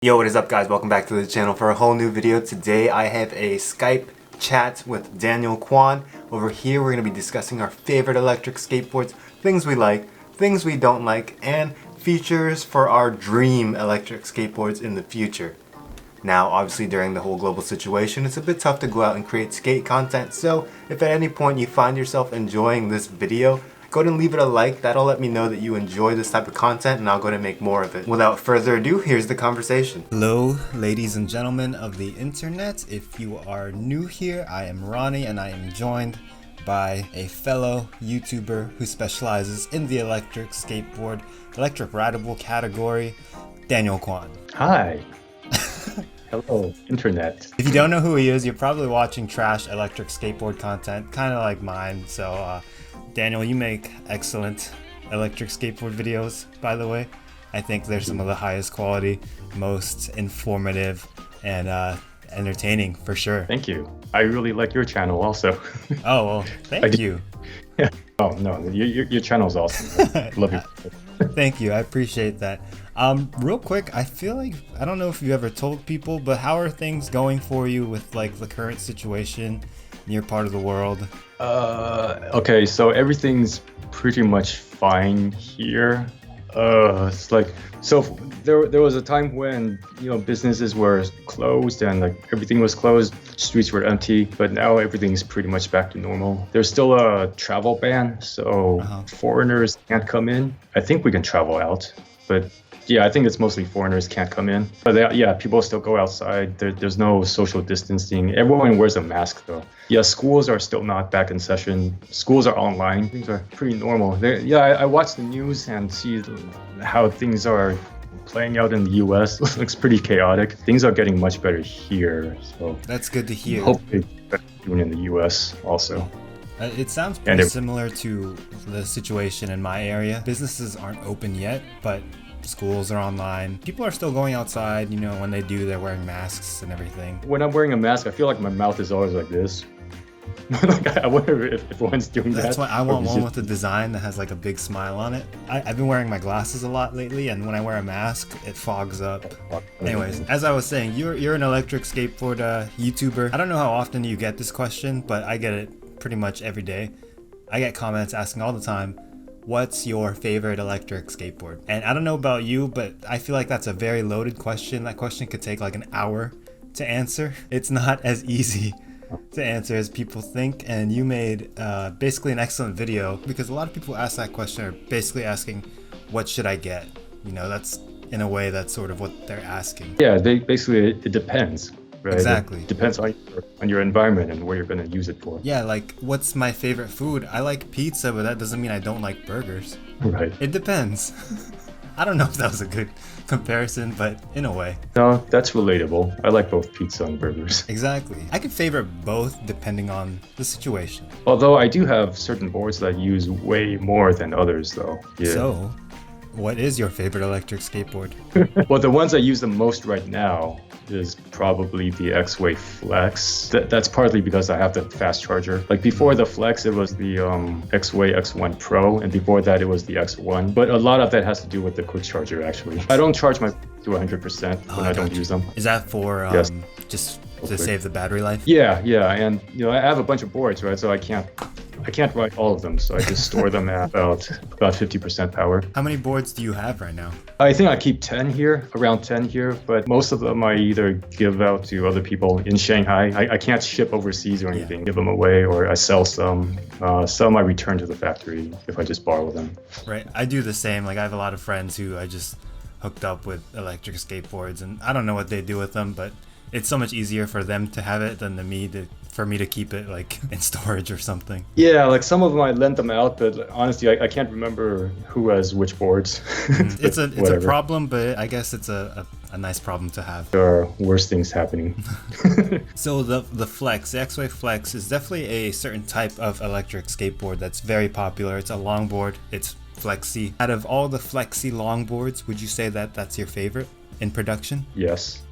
Yo, what is up guys? Welcome back to the channel for a whole new video. Today I have a Skype chat with Daniel Quan. Over here we're going to be discussing our favorite electric skateboards, things we like, things we don't like, and features for our dream electric skateboards in the future. Now obviously during the whole global situation it's a bit tough to go out and create skate content, so if at any point you find yourself enjoying this video, go ahead and leave it a like. That'll let me know that you enjoy this type of content and I'll go ahead and make more of it. Without further ado, here's the conversation. Hello, ladies and gentlemen of the internet. If you are new here, I am Ronnie and I am joined by a fellow YouTuber who specializes in the electric skateboard, electric rideable category, Daniel Quan. Hi. Hello, internet. If you don't know who he is, you're probably watching trash electric skateboard content, kind of like mine. So, Daniel, you make excellent electric skateboard videos, by the way. I think they're some of the highest quality, most informative, and entertaining for sure. Thank you. I really like your channel also. Oh, well, thank you. Yeah. Oh, no, your channel's awesome. Love you. Thank you. I appreciate that. Real quick, I feel like, I don't know if you ever told people, but how are things going for you with like the current situation in your part of the world? Okay, so everything's pretty much fine here. It's like, so there was a time when, businesses were closed and like everything was closed, streets were empty, but now everything's pretty much back to normal. There's still a travel ban, so foreigners can't come in. I think we can travel out, but yeah, I think it's mostly foreigners can't come in. But yeah, people still go outside. There's no social distancing. Everyone wears a mask though. Yeah, schools are still not back in session. Schools are online. Things are pretty normal. I watch the news and see how things are playing out in the US. It looks pretty chaotic. Things are getting much better here. So that's good to hear. Hopefully doing in the US also. It sounds pretty similar to the situation in my area. Businesses aren't open yet, but schools are online. People are still going outside, when they do, they're wearing masks and everything. When I'm wearing a mask, I feel like my mouth is always like this. Like, I wonder if one's doing that. That's why I want one with a design that has like a big smile on it. I've been wearing my glasses a lot lately, and when I wear a mask, it fogs up. Anyways, as I was saying, you're an electric skateboard YouTuber. I don't know how often you get this question, but I get it pretty much every day. I get comments asking all the time, what's your favorite electric skateboard? And I don't know about you, but I feel like that's a very loaded question. That question could take like an hour to answer. It's not as easy to answer as people think, and you made basically an excellent video, because a lot of people ask that question are basically asking, what should I get? That's in a way that's sort of what they're asking. Yeah, it depends. Right? Exactly. It depends on your environment and what you're going to use it for. Yeah, like what's my favorite food? I like pizza, but that doesn't mean I don't like burgers. Right. It depends. I don't know if that was a good comparison, but in a way. No, that's relatable. I like both pizza and burgers. Exactly. I could favorite both depending on the situation. Although I do have certain boards that use way more than others though. Yeah. So, what is your favorite electric skateboard? Well, the ones I use the most right now is probably the X-Way Flex. That's partly because I have the fast charger. Like before the Flex, it was the X-Way X1 Pro, and before that it was the X1. But a lot of that has to do with the quick charger actually. I don't charge my to 100% when I don't use them. Is that for just to save the battery life? Yeah, and I have a bunch of boards, right? So I can't ride all of them, so I just store them at about 50% power. How many boards do you have right now? I think I keep around 10 here, but most of them I either give out to other people in Shanghai. I can't ship overseas or anything, give them away, or I sell some. Some I return to the factory if I just borrow them. Right, I do the same. Like I have a lot of friends who I just hooked up with electric skateboards, and I don't know what they do with them, but it's so much easier for them to have it than for me to keep it like in storage or something. Yeah, like some of them I lent them out, but honestly I can't remember who has which boards. It's a problem, but I guess it's a nice problem to have. There are worse things happening. So the Flex, the X-Way Flex is definitely a certain type of electric skateboard that's very popular. It's a longboard, it's flexy. Out of all the flexy longboards, would you say that that's your favorite in production? Yes,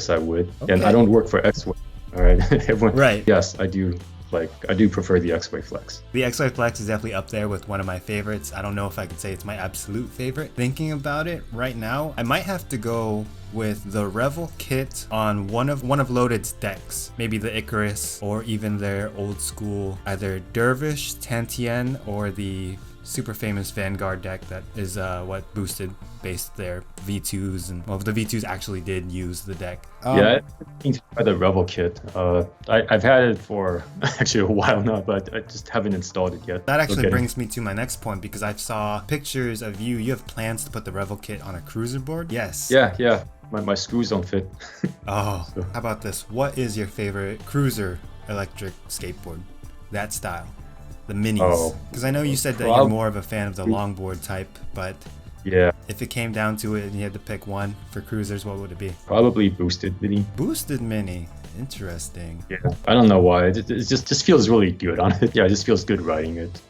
I would. Okay. And I don't work for X-Way. All right. Right. Yes, I do like I do prefer the XY Flex. The XY Flex is definitely up there with one of my favorites. I don't know if I could say it's my absolute favorite. Thinking about it right now, I might have to go with the Revel kit on one of Loaded's decks. Maybe the Icarus, or even their old school either Dervish, Tantien, or the super famous Vanguard deck that is what boosted based their V2s, and well, the V2s actually did use the deck. Yeah, I think by the Revel kit. I've had it for actually a while now, but I just haven't installed it yet. That actually brings me to my next point, because I saw pictures of you. You have plans to put the Revel kit on a cruiser board? Yes. Yeah. My screws don't fit. Oh, so. How about this? What is your favorite cruiser electric skateboard? That style. The minis. Because I know you said that you're more of a fan of the longboard type, but yeah, if it came down to it and you had to pick one for cruisers, what would it be? Probably Boosted Mini. Boosted Mini. Interesting. Yeah, I don't know why. It just feels really good on it. Yeah, it just feels good riding it.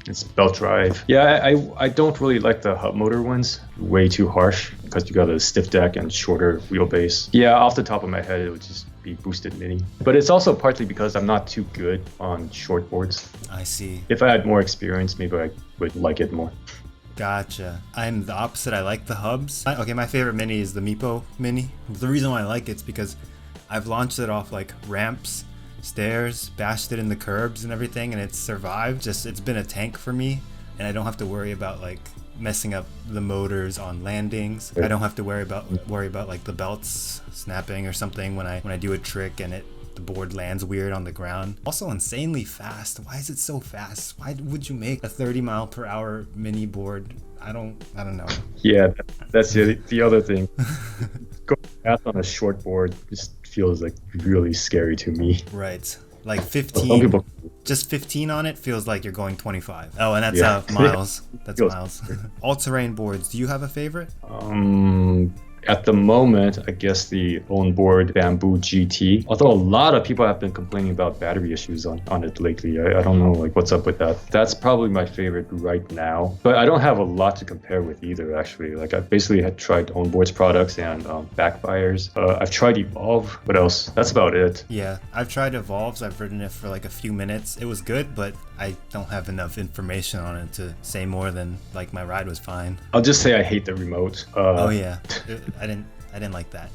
It's belt drive. Yeah, I don't really like the hub motor ones. Way too harsh because you got a stiff deck and shorter wheelbase. Yeah, off the top of my head, it would just be Boosted Mini. But it's also partly because I'm not too good on short boards. I see. If I had more experience, maybe I would like it more. Gotcha. I'm the opposite. I like the hubs. Okay, my favorite mini is the Meepo Mini. The reason why I like it's because I've launched it off like ramps, stairs, bashed it in the curbs and everything, and it's survived. It's been a tank for me, and I don't have to worry about like messing up the motors on landings. I don't have to worry about like the belts snapping or something when I do a trick and the board lands weird on the ground. Also insanely fast. Why is it so fast? Why would you make a 30-mile-per-hour mini board? I don't know. Yeah, that's the other thing. Going fast on a short board just feels like really scary to me. Right. Like 15, just 15 on it feels like you're going 25. Oh, and that's miles. That's miles. All-terrain boards. Do you have a favorite? At the moment, I guess the onboard Bamboo GT. Although a lot of people have been complaining about battery issues on it lately. I don't know like what's up with that. That's probably my favorite right now. But I don't have a lot to compare with either, actually. Like I basically had tried onboards products and backfires. I've tried Evolve. What else? That's about it. Yeah, I've tried Evolves. I've ridden it for like a few minutes. It was good, but I don't have enough information on it to say more than like my ride was fine. I'll just say I hate the remote. Oh yeah. I didn't like that.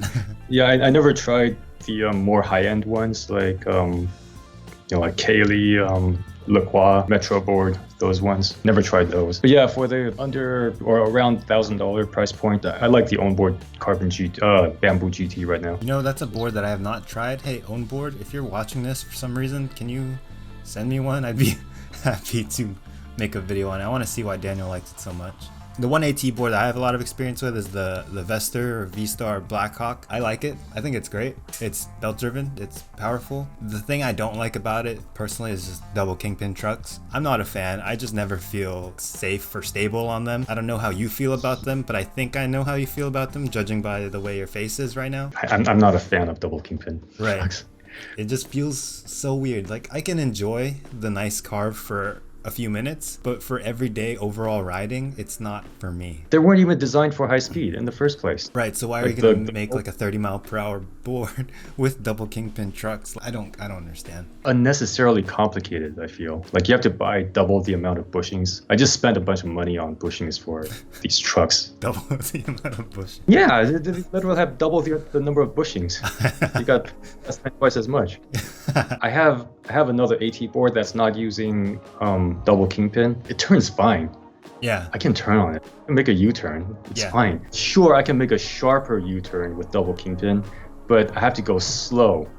Yeah, I never tried the more high-end ones like like Kaylee, LaCroix, Metro Board, those ones. Never tried those. But yeah, for the under or around $1,000 price point, I like the onboard Bamboo GT right now. You know, that's a board that I have not tried. Hey, onboard, if you're watching this for some reason, can you send me one? I'd be happy to make a video on it. I want to see why Daniel likes it so much. The one AT board that I have a lot of experience with is the Vester or V-Star Blackhawk. I like it. I think it's great. It's belt driven. It's powerful. The thing I don't like about it personally is just double Kingpin trucks. I'm not a fan. I just never feel safe or stable on them. I don't know how you feel about them, but I think I know how you feel about them, judging by the way your face is right now. I'm not a fan of double Kingpin trucks. It just feels so weird. Like I can enjoy the nice carve for a few minutes, but for everyday overall riding, it's not for me. They weren't even designed for high speed in the first place. Right, so why are you gonna make like a 30-mile-per-hour board with double Kingpin trucks? I don't understand. Unnecessarily complicated, I feel. Like you have to buy double the amount of bushings. I just spent a bunch of money on bushings for these trucks. Double the amount of bushings? Yeah, they literally have double the number of bushings. You got twice as much. I have another AT board that's not using double Kingpin. It turns fine. Yeah. I can turn on it. I can make a U-turn. It's fine. Sure, I can make a sharper U-turn with double Kingpin, but I have to go slow,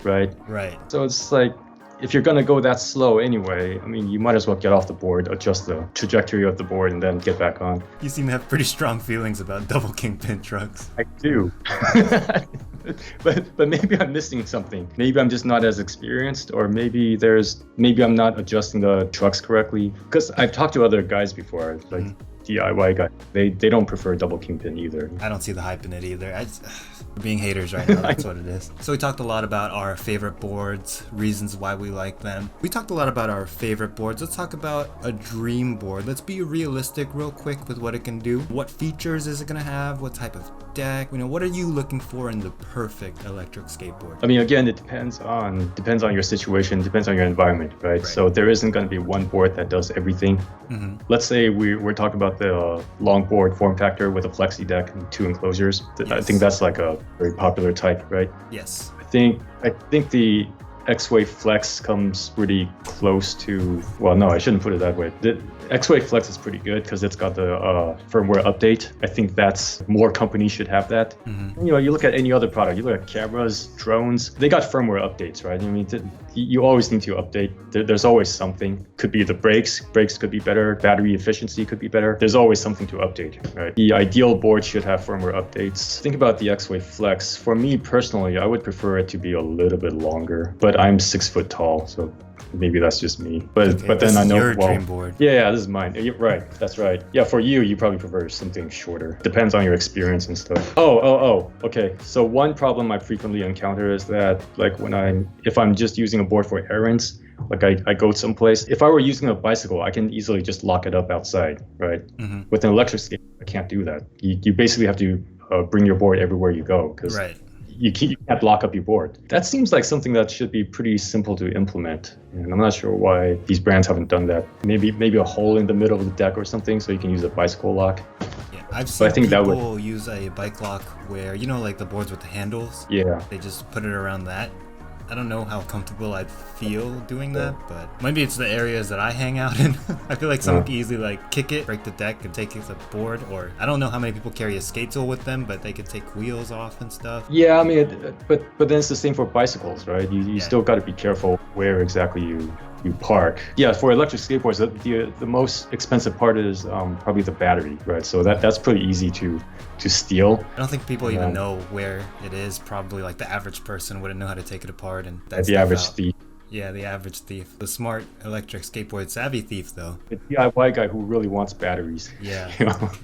right? Right. So it's like, if you're gonna go that slow anyway, I mean, you might as well get off the board, adjust the trajectory of the board, and then get back on. You seem to have pretty strong feelings about double Kingpin trucks. I do. but maybe I'm missing something. Maybe I'm just not as experienced, or maybe I'm not adjusting the trucks correctly. Because I've talked to other guys before, like DIY guys. They don't prefer double Kingpin either. I don't see the hype in it either. We're being haters right now, that's what it is. So we talked a lot about our favorite boards, reasons why we like them. We talked a lot about our favorite boards. Let's talk about a dream board. Let's be realistic real quick with what it can do. What features is it gonna have? What type of deck? You know, what are you looking for in the perfect electric skateboard? I mean, again, it depends on your situation, depends on your environment, right? So there isn't going to be one board that does everything. Let's say we're talking about the longboard form factor with a flexi deck and 2 enclosures. Yes. I think that's like a very popular type, right? Yes. I think the X-Wave Flex comes pretty close to, well, no, I shouldn't put it that way. The X-Wave Flex is pretty good because it's got the firmware update. I think that's, more companies should have that. You know, you look at any other product, you look at cameras, drones, they got firmware updates, right? I mean, you always need to update. There's always something. Could be the brakes could be better, battery efficiency could be better. There's always something to update, right? The ideal board should have firmware updates. Think about the X-Wave Flex. For me personally, I would prefer it to be a little bit longer, but I'm 6 foot tall, so maybe that's just me. But then I know, your dream board. Yeah, this is mine. You're right. That's right. Yeah, for you probably prefer something shorter. Depends on your experience and stuff. Oh. Okay. So one problem I frequently encounter is that, like, if I'm just using a board for errands, like I go someplace. If I were using a bicycle, I can easily just lock it up outside, right? With an electric skate, I can't do that. You basically have to bring your board everywhere you go, because you can't lock up your board. That seems like something that should be pretty simple to implement, and I'm not sure why these brands haven't done that. Maybe a hole in the middle of the deck or something, so you can use a bicycle lock. Yeah, I've seen people use a bike lock where, you know, like the boards with the handles. Yeah. They just put it around that. I don't know how comfortable I'd feel doing that, but maybe it's the areas that I hang out in. I feel like someone can easily like kick it, break the deck, and take the board. Or I don't know how many people carry a skate tool with them, but they could take wheels off and stuff. Yeah, I mean, but then it's the same for bicycles, right? You still got to be careful where exactly you park. Yeah, for electric skateboards, the most expensive part is probably the battery, right? So that's pretty easy to steal. I don't think people even know where it is. Probably like the average person wouldn't know how to take it apart, and that's the average thief. Yeah, the average thief. The smart electric skateboard savvy thief, though. The DIY guy who really wants batteries. Yeah,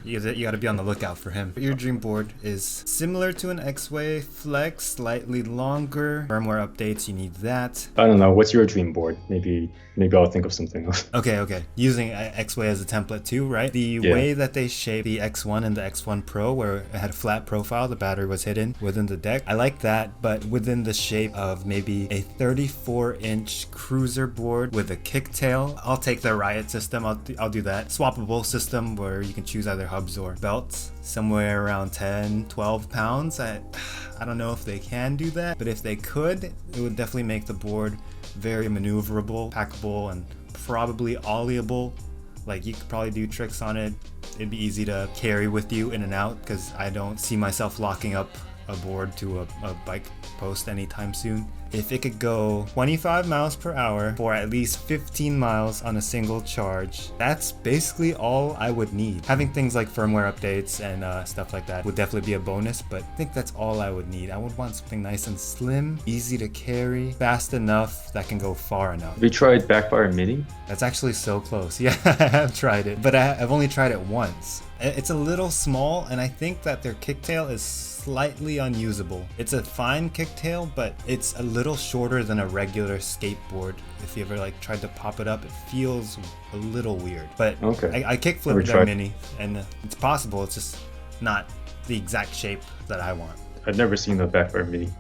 you got to be on the lookout for him. Your dream board is similar to an X-Wave Flex, slightly longer. Firmware updates, you need that. I don't know. What's your dream board? Maybe I'll think of something else. Okay. Using X-Wave as a template too, right? The way that they shaped the X1 and the X1 Pro, where it had a flat profile, the battery was hidden within the deck. I like that, but within the shape of maybe a 34-inch cruiser board with a kicktail. I'll take the Riot system. I'll do that. Swappable system where you can choose either hubs or belts. Somewhere around 10, 12 pounds. I don't know if they can do that, but if they could, it would definitely make the board very maneuverable, packable, and probably ollieable. Like, you could probably do tricks on it. It'd be easy to carry with you in and out, because I don't see myself locking up a board to a bike post anytime soon. If it could go 25 miles per hour for at least 15 miles on a single charge, that's basically all I would need. Having things like firmware updates and stuff like that would definitely be a bonus, but I think that's all I would need. I would want something nice and slim, easy to carry, fast enough that can go far enough. Have you tried backfire mini? That's actually so close. Yeah, I have tried it, but I've only tried it once. It's a little small, and I think that their kicktail is slightly unusable. It's a fine kicktail, but it's a little shorter than a regular skateboard. If you ever like tried to pop it up, it feels a little weird. But I kickflipped their mini, and it's possible. It's just not the exact shape that I want. I've never seen a backfire mini.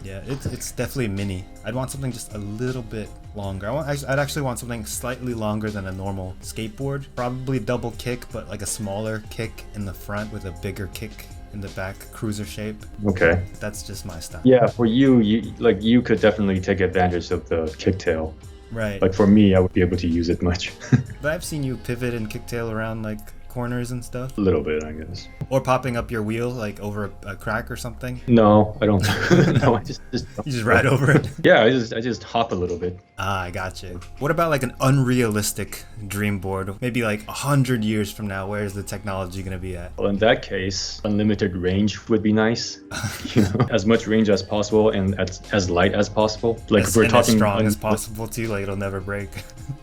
Yeah, it's definitely a mini. I'd want something just a little bit longer. I'd actually want something slightly longer than a normal skateboard. Probably double kick, but like a smaller kick in the front with a bigger kick in the back, cruiser shape. Okay. That's just my style. Yeah, for you could definitely take advantage of the kicktail. Right. Like for me, I would be able to use it much. But I've seen you pivot and kicktail around like corners and stuff. A little bit, I guess. Or popping up your wheel like over a crack or something. No, I don't. No, I just you just ride over it. Yeah, I just hop a little bit. Ah, I got you. What about like an unrealistic dream board? Maybe like 100 years from now, where's the technology gonna be at? Well, in that case, unlimited range would be nice. You know, as much range as possible and as light as possible. Like if we're talking as strong as possible too. Like it'll never break.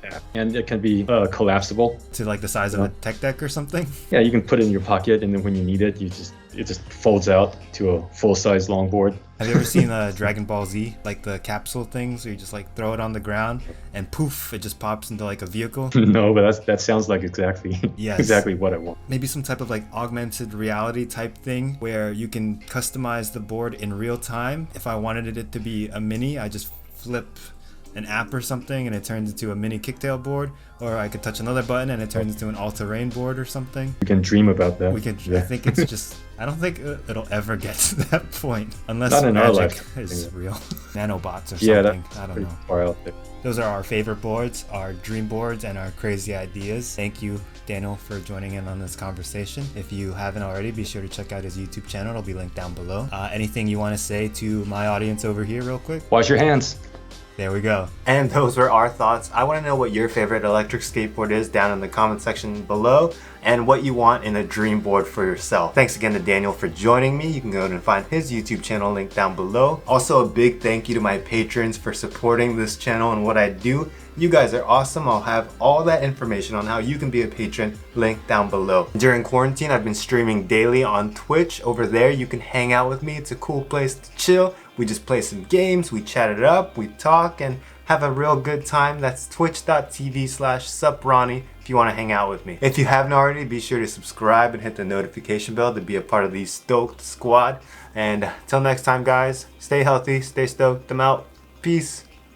Yeah, and it can be collapsible to like the size of a tech deck or something. Yeah, you can put it in your pocket, and then when you need it, it just folds out to a full-size longboard. Have you ever seen Dragon Ball Z, like the capsule things where you just like throw it on the ground and poof, it just pops into like a vehicle? No, but that sounds like exactly Yes. exactly what I want. Maybe some type of like augmented reality type thing where you can customize the board in real time. If I wanted it to be a mini, I just flip an app or something and it turns into a mini kicktail board, or I could touch another button and it turns into an all-terrain board or something. We can dream about that. We can. Yeah. I think it's just. I don't think it'll ever get to that point unless Not in our magic life. is real. Nanobots or something. Yeah, I don't pretty know. far out there. Those are our favorite boards, our dream boards, and our crazy ideas. Thank you, Daniel, for joining in on this conversation. If you haven't already, be sure to check out his YouTube channel. It'll be linked down below. Anything you want to say to my audience over here real quick? Wash your hands. There we go. And those were our thoughts. I want to know what your favorite electric skateboard is down in the comment section below, and what you want in a dream board for yourself. Thanks again to Daniel for joining me. You can go ahead and find his YouTube channel linked down below. Also, a big thank you to my patrons for supporting this channel and what I do. You guys are awesome. I'll have all that information on how you can be a patron linked down below. During quarantine, I've been streaming daily on Twitch. Over there, you can hang out with me. It's a cool place to chill. We just play some games, we chat it up, we talk, and have a real good time. That's twitch.tv/supronnie if you want to hang out with me. If you haven't already, be sure to subscribe and hit the notification bell to be a part of the Stoked squad. And till next time, guys, stay healthy, stay stoked. I'm out. Peace.